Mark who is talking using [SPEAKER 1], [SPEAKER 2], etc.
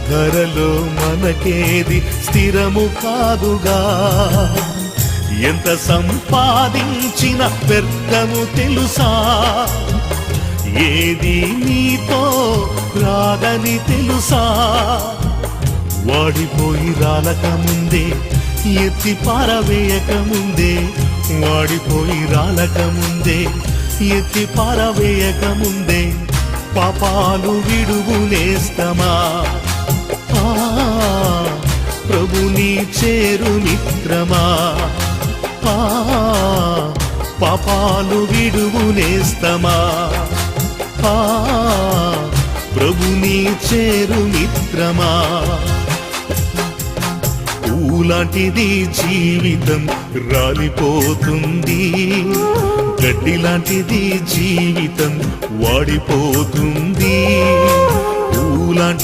[SPEAKER 1] ధరలో మనకేది స్థిరము కాదుగా. ఎంత సంపాదించిన వ్యర్థము తెలుసా, ఏది నీతో రాదని తెలుసా. వాడిపోయి రాలక ముందే, ఎత్తి పారవేయక ముందే, వాడిపోయి రాలక ముందే, ఎత్తి పారవేయక ముందే, పాపాలు విడువునేస్తమా. ప్రభుని చేరు మిత్రమా, పాపాలు విడువునేస్తమా. ప్రభుని చేరు మిత్రమా. పూలాంటిది జీవితం రాలిపోతుంది, గడ్డి లాంటిది జీవితం వాడిపోతుంది. పూలాంటి